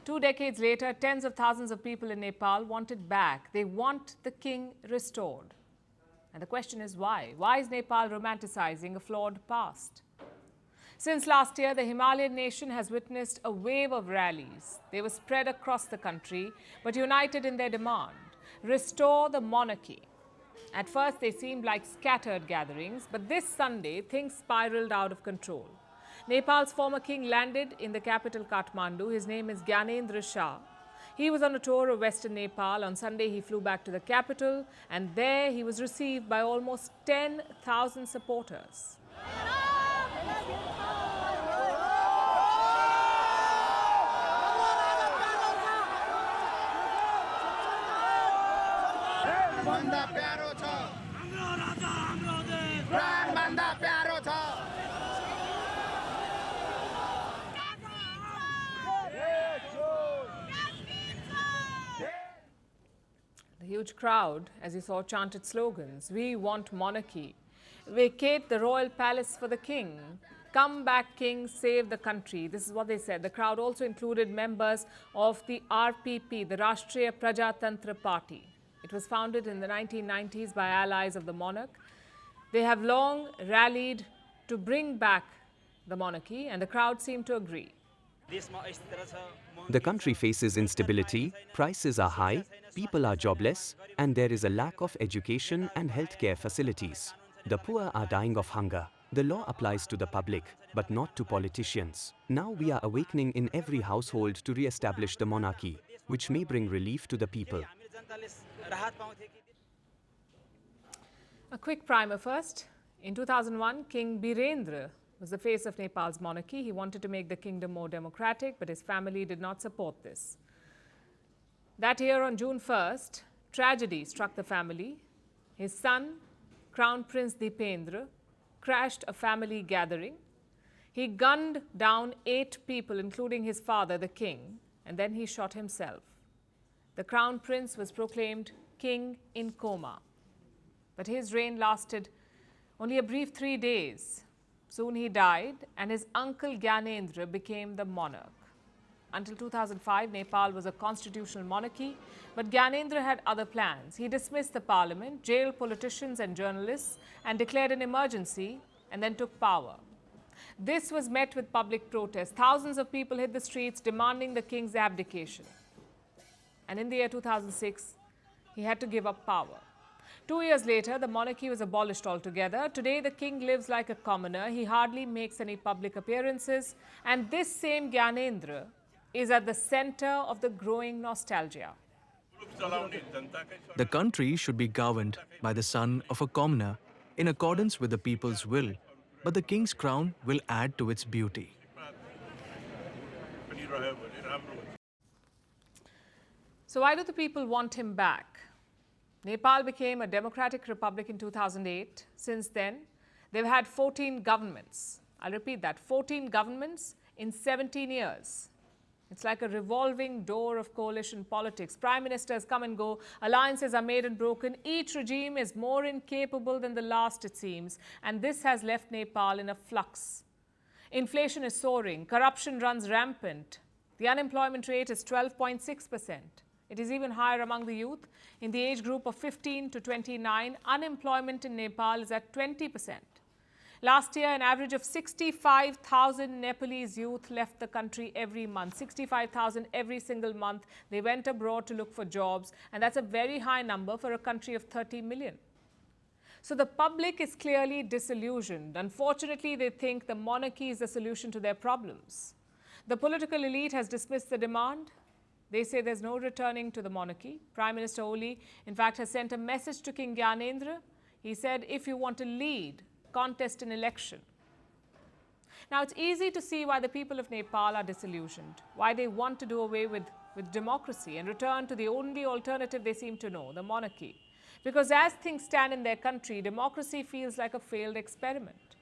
2 decades later, tens of thousands of people in Nepal want it back. They want the king restored. And the question is why? Why is Nepal romanticizing a flawed past? Since last year, the Himalayan nation has witnessed a wave of rallies. They were spread across the country, but united in their demand: restore the monarchy. At first, they seemed like scattered gatherings, but this Sunday, things spiraled out of control. Nepal's former king landed in the capital Kathmandu. His name is Gyanendra Shah. He was on a tour of Western Nepal. On Sunday, he flew back to the capital, and there he was received by almost 10,000 supporters. The huge crowd, as you saw, chanted slogans: "We want monarchy," "Vacate the royal palace for the king," "Come back, king, save the country." This is what they said. The crowd also included members of the RPP, the Rashtriya Prajatantra Party. It was founded in the 1990s by allies of the monarch. They have long rallied to bring back the monarchy, and the crowd seemed to agree. The country faces instability, prices are high, people are jobless, and there is a lack of education and healthcare facilities. The poor are dying of hunger. The law applies to the public, but not to politicians. Now we are awakening in every household to re-establish the monarchy, which may bring relief to the people. A quick primer first. In 2001, King Birendra was the face of Nepal's monarchy. He wanted to make the kingdom more democratic, but his family did not support this. That year, on June 1st, tragedy struck the family. His son, Crown Prince Dipendra, crashed a family gathering. He gunned down 8 people, including his father, the king, and then he shot himself. The Crown Prince was proclaimed king in coma. But his reign lasted only a brief 3 days. Soon he died, and his uncle Gyanendra became the monarch. Until 2005, Nepal was a constitutional monarchy, but Gyanendra had other plans. He dismissed the parliament, jailed politicians and journalists, and declared an emergency, and then took power. This was met with public protest. Thousands of people hit the streets demanding the king's abdication. And in the year 2006, he had to give up power. 2 years later, the monarchy was abolished altogether. Today, the king lives like a commoner. He hardly makes any public appearances. And this same Gyanendra is at the center of the growing nostalgia. The country should be governed by the son of a commoner in accordance with the people's will, but the king's crown will add to its beauty. So why do the people want him back? Nepal became a democratic republic in 2008. Since then, they've had 14 governments. I'll repeat that, 14 governments in 17 years. It's like a revolving door of coalition politics. Prime ministers come and go, alliances are made and broken. Each regime is more incapable than the last, it seems, and this has left Nepal in a flux. Inflation is soaring, corruption runs rampant. The unemployment rate is 12.6%. It is even higher among the youth. In the age group of 15 to 29, unemployment in Nepal is at 20%. Last year, an average of 65,000 Nepalese youth left the country every month. 65,000 every single month. They went abroad to look for jobs, and that's a very high number for a country of 30 million. So the public is clearly disillusioned. Unfortunately, they think the monarchy is the solution to their problems. The political elite has dismissed the demand. They say there's no returning to the monarchy. Prime Minister Oli, in fact, has sent a message to King Gyanendra. He said, if you want to lead, contest an election. Now, it's easy to see why the people of Nepal are disillusioned, why they want to do away with democracy and return to the only alternative they seem to know, the monarchy. Because as things stand in their country, democracy feels like a failed experiment.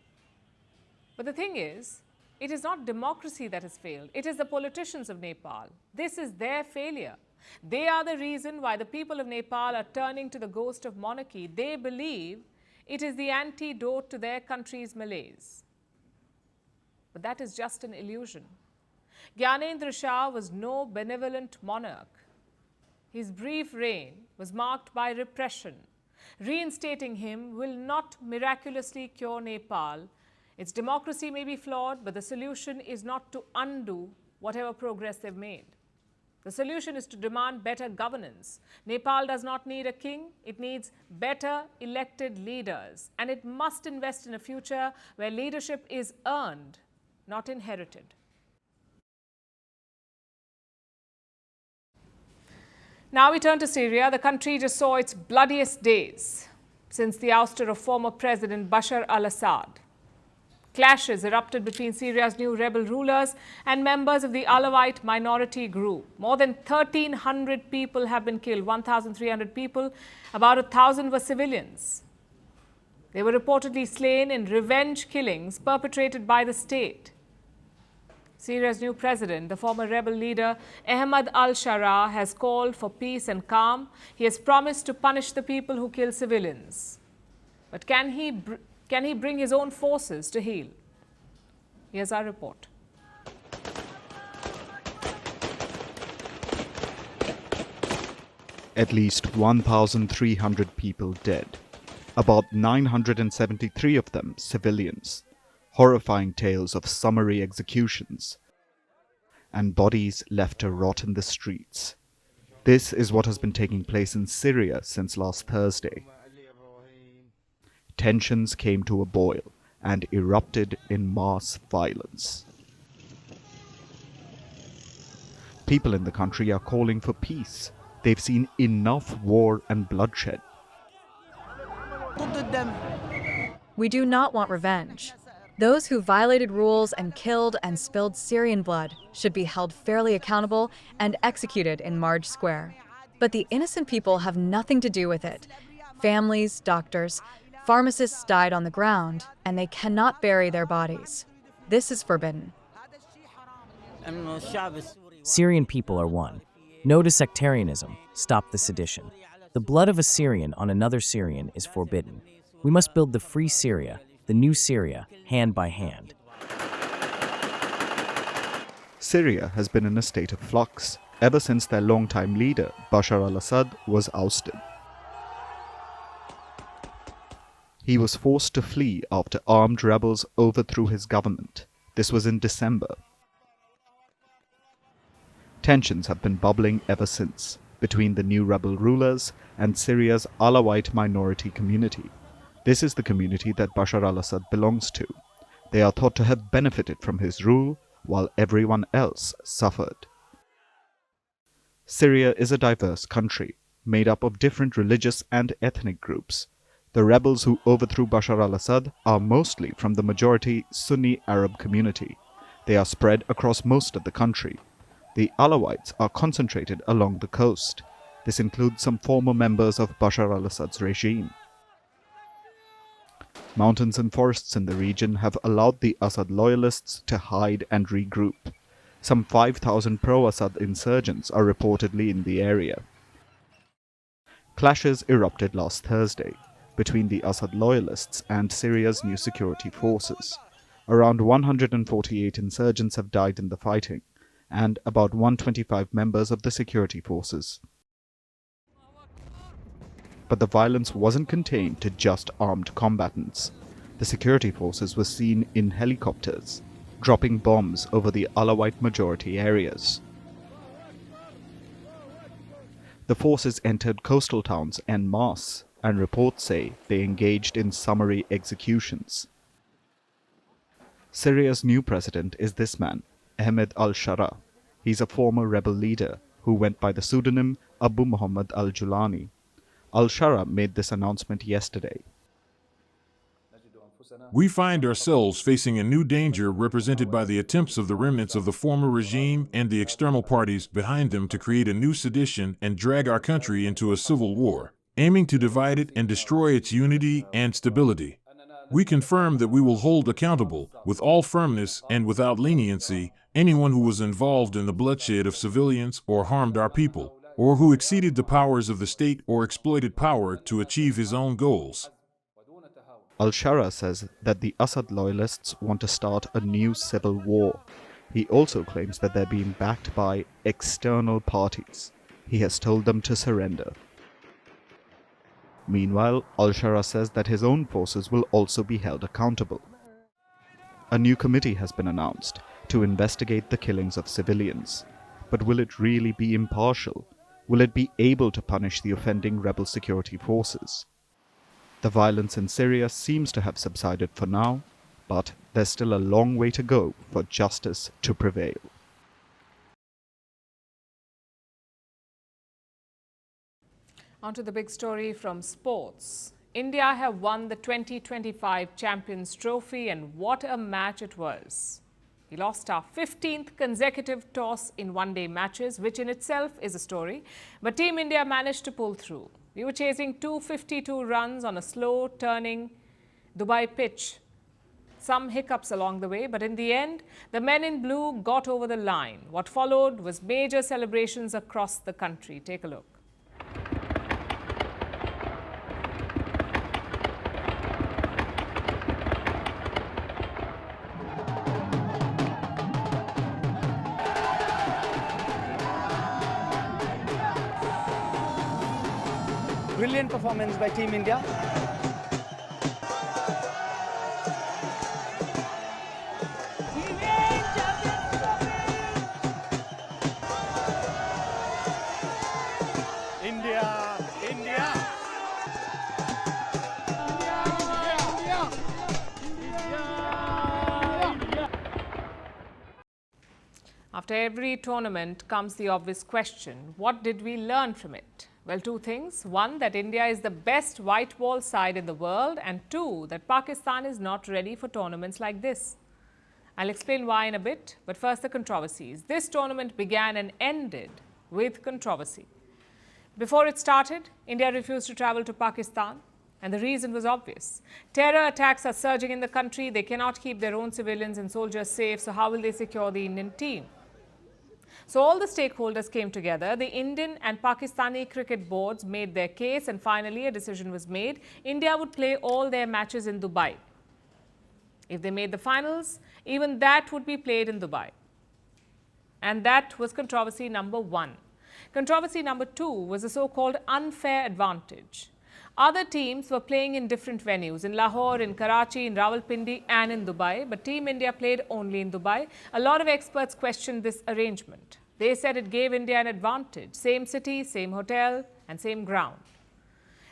But the thing is, it is not democracy that has failed. It is the politicians of Nepal. This is their failure. They are the reason why the people of Nepal are turning to the ghost of monarchy. They believe it is the antidote to their country's malaise. But that is just an illusion. Gyanendra Shah was no benevolent monarch. His brief reign was marked by repression. Reinstating him will not miraculously cure Nepal. Its democracy may be flawed, but the solution is not to undo whatever progress they've made. The solution is to demand better governance. Nepal does not need a king. It needs better elected leaders. And it must invest in a future where leadership is earned, not inherited. Now we turn to Syria. The country just saw its bloodiest days since the ouster of former President Bashar al-Assad. Clashes erupted between Syria's new rebel rulers and members of the Alawite minority group. More than 1,300 people have been killed, 1,300 people. About 1,000 were civilians. They were reportedly slain in revenge killings perpetrated by the state. Syria's new president, the former rebel leader Ahmad al-Shara, has called for peace and calm. He has promised to punish the people who kill civilians. But can he bring his own forces to heel? Here's our report. At least 1,300 people dead. About 973 of them civilians. Horrifying tales of summary executions. And bodies left to rot in the streets. This is what has been taking place in Syria since last Thursday. Tensions came to a boil and erupted in mass violence. People in the country are calling for peace. They've seen enough war and bloodshed. We do not want revenge. Those who violated rules and killed and spilled Syrian blood should be held fairly accountable and executed in Marj Square. But the innocent people have nothing to do with it. Families, doctors, pharmacists died on the ground, and they cannot bury their bodies. This is forbidden. Syrian people are one. No to sectarianism. Stop the sedition. The blood of a Syrian on another Syrian is forbidden. We must build the free Syria, the new Syria, hand by hand. Syria has been in a state of flux ever since their longtime leader, Bashar al-Assad, was ousted. He was forced to flee after armed rebels overthrew his government. This was in December. Tensions have been bubbling ever since between the new rebel rulers and Syria's Alawite minority community. This is the community that Bashar al-Assad belongs to. They are thought to have benefited from his rule, while everyone else suffered. Syria is a diverse country, made up of different religious and ethnic groups. The rebels who overthrew Bashar al-Assad are mostly from the majority Sunni Arab community. They are spread across most of the country. The Alawites are concentrated along the coast. This includes some former members of Bashar al-Assad's regime. Mountains and forests in the region have allowed the Assad loyalists to hide and regroup. Some 5,000 pro-Assad insurgents are reportedly in the area. Clashes erupted last Thursday between the Assad loyalists and Syria's new security forces. Around 148 insurgents have died in the fighting, and about 125 members of the security forces. But the violence wasn't contained to just armed combatants. The security forces were seen in helicopters, dropping bombs over the Alawite majority areas. The forces entered coastal towns en masse and reports say they engaged in summary executions. Syria's new president is this man, Ahmed al-Shara. He's a former rebel leader who went by the pseudonym Abu Muhammad al-Julani. Al-Shara made this announcement yesterday. We find ourselves facing a new danger represented by the attempts of the remnants of the former regime and the external parties behind them to create a new sedition and drag our country into a civil war, aiming to divide it and destroy its unity and stability. We confirm that we will hold accountable, with all firmness and without leniency, anyone who was involved in the bloodshed of civilians or harmed our people, or who exceeded the powers of the state or exploited power to achieve his own goals. Al-Shara says that the Assad loyalists want to start a new civil war. He also claims that they're being backed by external parties. He has told them to surrender. Meanwhile, Al-Shara says that his own forces will also be held accountable. A new committee has been announced to investigate the killings of civilians. But will it really be impartial? Will it be able to punish the offending rebel security forces? The violence in Syria seems to have subsided for now, but there's still a long way to go for justice to prevail. On to the big story from sports. India have won the 2025 Champions Trophy, and what a match it was. We lost our 15th consecutive toss in one-day matches, which in itself is a story. But Team India managed to pull through. We were chasing 252 runs on a slow-turning Dubai pitch. Some hiccups along the way, but in the end, the men in blue got over the line. What followed was major celebrations across the country. Take a look. Brilliant performance by Team India. After every tournament comes the obvious question, what did we learn from it? Well, two things. One, that India is the best white ball side in the world, and two, that Pakistan is not ready for tournaments like this. I'll explain why in a bit, but first the controversies. This tournament began and ended with controversy. Before it started, India refused to travel to Pakistan, and the reason was obvious. Terror attacks are surging in the country. They cannot keep their own civilians and soldiers safe, so how will they secure the Indian team? So all the stakeholders came together. The Indian and Pakistani cricket boards made their case, and finally a decision was made. India would play all their matches in Dubai. If they made the finals, even that would be played in Dubai. And that was controversy number one. Controversy number two was the so-called unfair advantage. Other teams were playing in different venues, in Lahore, in Karachi, in Rawalpindi and in Dubai, but Team India played only in Dubai. A lot of experts questioned this arrangement. They said it gave India an advantage, same city, same hotel and same ground.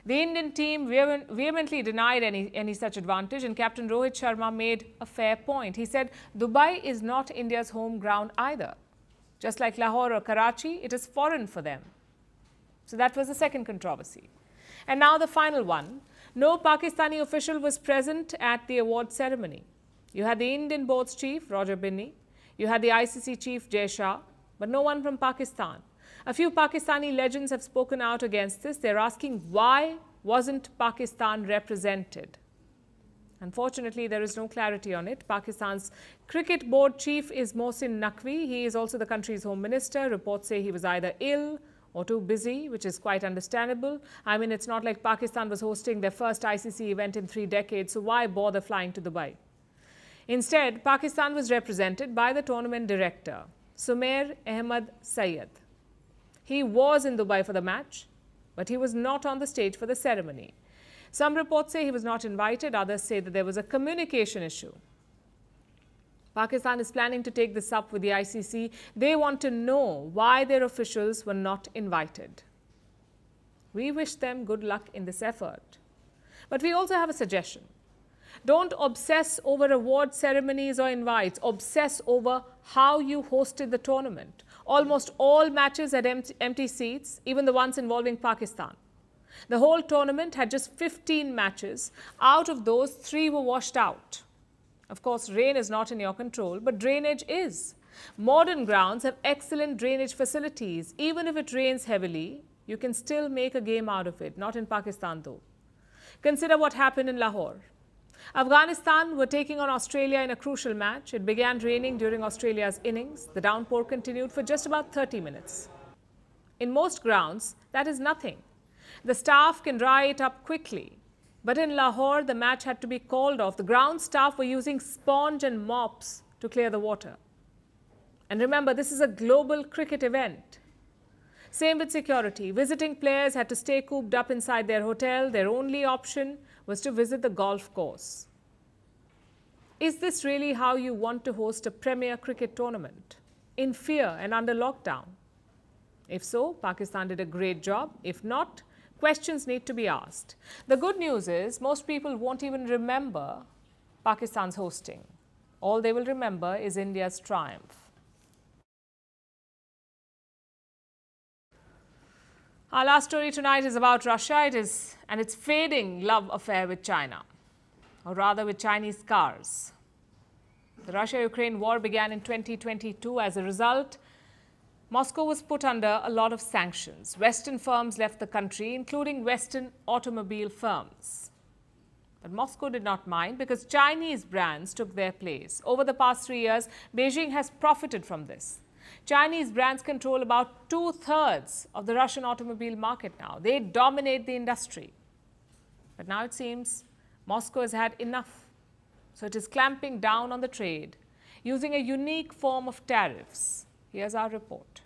The Indian team vehemently denied any such advantage, and Captain Rohit Sharma made a fair point. He said, Dubai is not India's home ground either. Just like Lahore or Karachi, it is foreign for them. So that was the second controversy. And now the final one. No Pakistani official was present at the award ceremony. You had the Indian board's chief, Roger Binney. You had the ICC chief, Jay Shah, but no one from Pakistan. A few Pakistani legends have spoken out against this. They're asking, why wasn't Pakistan represented? Unfortunately, there is no clarity on it. Pakistan's cricket board chief is Mohsin Naqvi. He is also the country's home minister. Reports say he was either ill or too busy, which is quite understandable. I mean, it's not like Pakistan was hosting their first ICC event in 3 decades, so why bother flying to Dubai? Instead, Pakistan was represented by the tournament director, Sumair Ahmad Syed. He was in Dubai for the match, but he was not on the stage for the ceremony. Some reports say he was not invited, others say that there was a communication issue. Pakistan is planning to take this up with the ICC. They want to know why their officials were not invited. We wish them good luck in this effort. But we also have a suggestion. Don't obsess over award ceremonies or invites. Obsess over how you hosted the tournament. Almost all matches had empty seats, even the ones involving Pakistan. The whole tournament had just 15 matches. Out of those, 3 were washed out. Of course, rain is not in your control, but drainage is. Modern grounds have excellent drainage facilities. Even if it rains heavily, you can still make a game out of it. Not in Pakistan, though. Consider what happened in Lahore. Afghanistan were taking on Australia in a crucial match. It began raining during Australia's innings. The downpour continued for just about 30 minutes. In most grounds, that is nothing. The staff can dry it up quickly. But in Lahore, the match had to be called off. The ground staff were using sponge and mops to clear the water. And remember, this is a global cricket event. Same with security. Visiting players had to stay cooped up inside their hotel. Their only option was to visit the golf course. Is this really how you want to host a premier cricket tournament? In fear and under lockdown? If so, Pakistan did a great job. If not, questions need to be asked. The good news is most people won't even remember Pakistan's hosting. All they will remember is India's triumph. Our last story tonight is about Russia. It is and its fading love affair with China, or rather with Chinese cars. The Russia-Ukraine war began in 2022. As a result, Moscow was put under a lot of sanctions. Western firms left the country, including Western automobile firms. But Moscow did not mind because Chinese brands took their place. Over the past 3 years, Beijing has profited from this. Chinese brands control about 2/3 of the Russian automobile market now. They dominate the industry. But now it seems Moscow has had enough. So it is clamping down on the trade using a unique form of tariffs. Here's our report.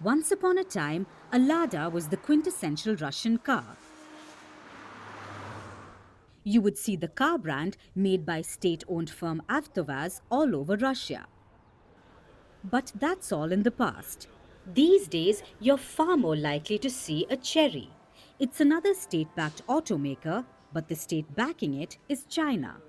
Once upon a time, a Lada was the quintessential Russian car. You would see the car brand made by state-owned firm Avtovaz all over Russia. But that's all in the past. These days, you're far more likely to see a Chery. It's another state-backed automaker, but the state backing it is China.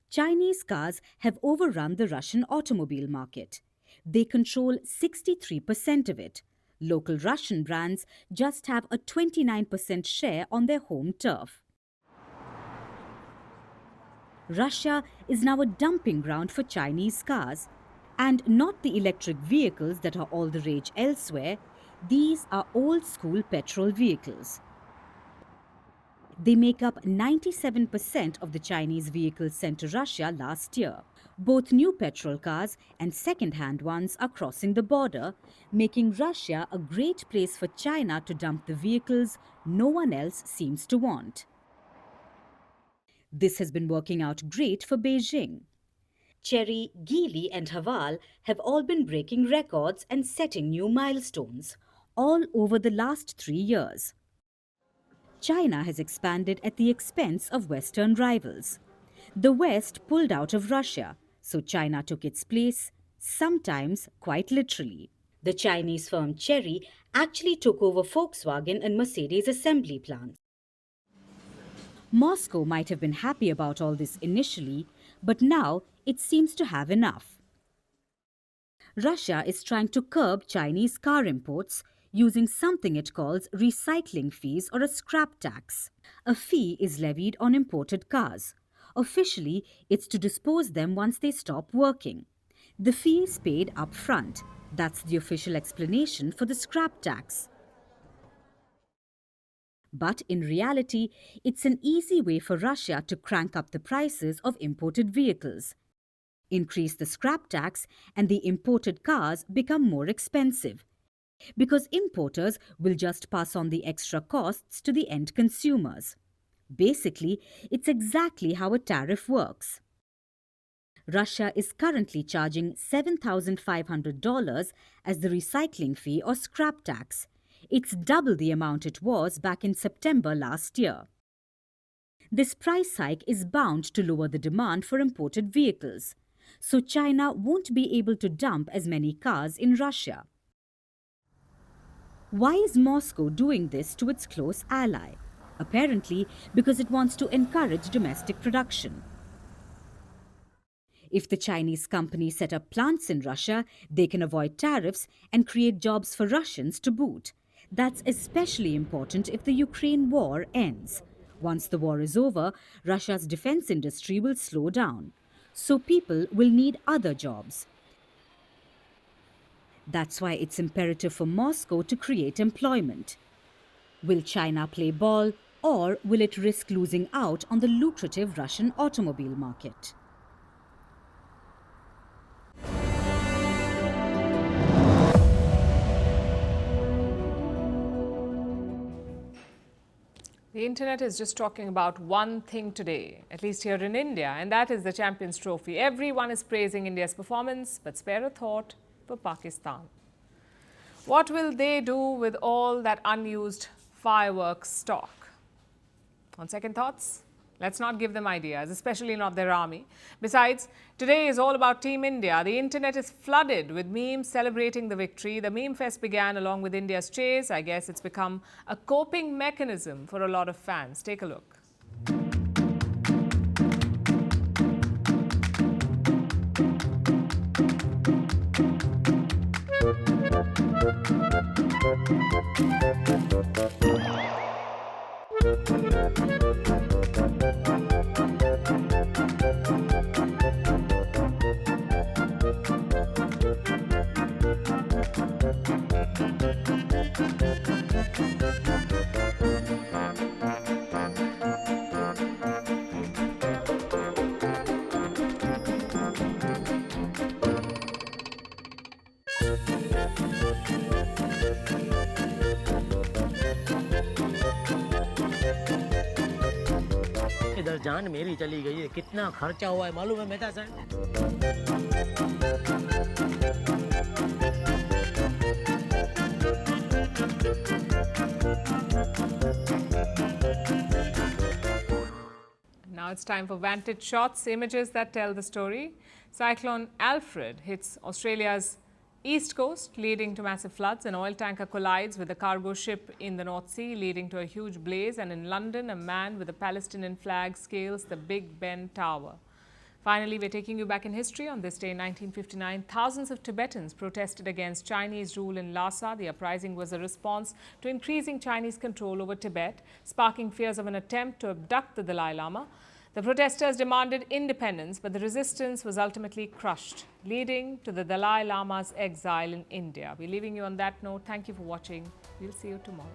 Chinese cars have overrun the Russian automobile market. They control 63% of it. Local Russian brands just have a 29% share on their home turf. Russia is now a dumping ground for Chinese cars, and not the electric vehicles that are all the rage elsewhere. These are old-school petrol vehicles. They make up 97% of the Chinese vehicles sent to Russia last year. Both new petrol cars and second-hand ones are crossing the border, making Russia a great place for China to dump the vehicles no one else seems to want. This has been working out great for Beijing. Chery, Geely and Haval have all been breaking records and setting new milestones, all over the last 3 years. China has expanded at the expense of Western rivals. The West pulled out of Russia, so China took its place, sometimes quite literally. The Chinese firm Chery actually took over Volkswagen and Mercedes assembly plants. Moscow might have been happy about all this initially, but now it seems to have enough. Russia is trying to curb Chinese car imports using something it calls recycling fees or a scrap tax. A fee is levied on imported cars. Officially, it's to dispose them once they stop working. The fee is paid up front. That's the official explanation for the scrap tax. But in reality, it's an easy way for Russia to crank up the prices of imported vehicles. Increase the scrap tax and the imported cars become more expensive, because importers will just pass on the extra costs to the end consumers. Basically, it's exactly how a tariff works. Russia is currently charging $7,500 as the recycling fee or scrap tax. It's double the amount it was back in September last year. This price hike is bound to lower the demand for imported vehicles, so China won't be able to dump as many cars in Russia. Why is Moscow doing this to its close ally? Apparently, because it wants to encourage domestic production. If the Chinese companies set up plants in Russia, they can avoid tariffs and create jobs for Russians to boot. That's especially important if the Ukraine war ends. Once the war is over, Russia's defense industry will slow down. So people will need other jobs. That's why it's imperative for Moscow to create employment. Will China play ball, or will it risk losing out on the lucrative Russian automobile market? The internet is just talking about one thing today, at least here in India, and that is the Champions Trophy. Everyone is praising India's performance, but spare a thought for Pakistan. What will they do with all that unused fireworks stock? On second thoughts, let's not give them ideas, especially not their army. Besides, today is all about Team India. The internet is flooded with memes celebrating the victory. The meme fest began along with India's chase. I guess it's become a coping mechanism for a lot of fans. Take a look. इधर जान मेरी चली गई है कितना खर्चा हुआ है मालूम है मेहता साहब Now it's time for Vantage shots, images that tell the story. Cyclone Alfred hits Australia's east coast, leading to massive floods. An oil tanker collides with a cargo ship in the North Sea, leading to a huge blaze. And in London, a man with a Palestinian flag scales the Big Ben Tower. Finally, we're taking you back in history. On this day in 1959, thousands of Tibetans protested against Chinese rule in Lhasa. The uprising was a response to increasing Chinese control over Tibet, sparking fears of an attempt to abduct the Dalai Lama. The protesters demanded independence, but the resistance was ultimately crushed, leading to the Dalai Lama's exile in India. We're leaving you on that note. Thank you for watching. We'll see you tomorrow.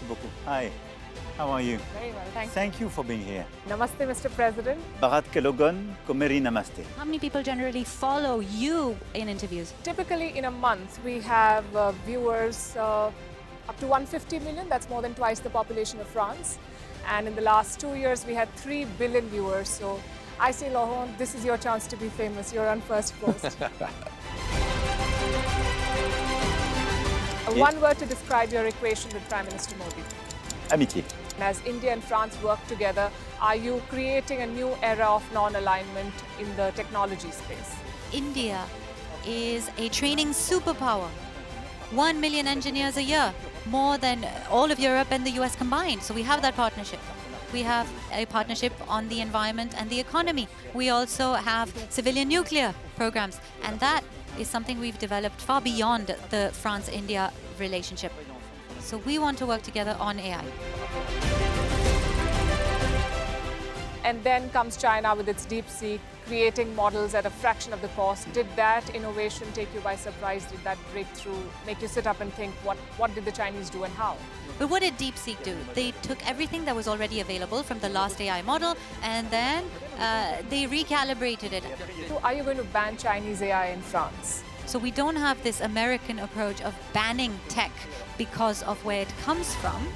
beaucoup. Hi, how are you? Very well, thank you. Thank you for being here. Namaste, Mr. President. Bharat Kelogon, Komeri Namaste. How many people generally follow you in interviews? Typically, in a month, we have viewers up to 150 million. That's more than twice the population of France. And in the last 2 years, we had 3 billion viewers. So I say, Laurent, this is your chance to be famous. You're on Firstpost. One word to describe your equation with Prime Minister Modi. Amitié. As India and France work together, are you creating a new era of non-alignment in the technology space? India is a training superpower. 1 million engineers a year, more than all of Europe and the US combined. So we have that partnership. We have a partnership on the environment and the economy. We also have civilian nuclear programs, and that is something we've developed far beyond the France-India relationship. So we want to work together on AI. And then comes China with its DeepSeek, creating models at a fraction of the cost. Did that innovation take you by surprise? Did that breakthrough make you sit up and think, what did the Chinese do and how? But what did DeepSeek do? They took everything that was already available from the last AI model, and then they recalibrated it. So are you going to ban Chinese AI in France? So we don't have this American approach of banning tech because of where it comes from.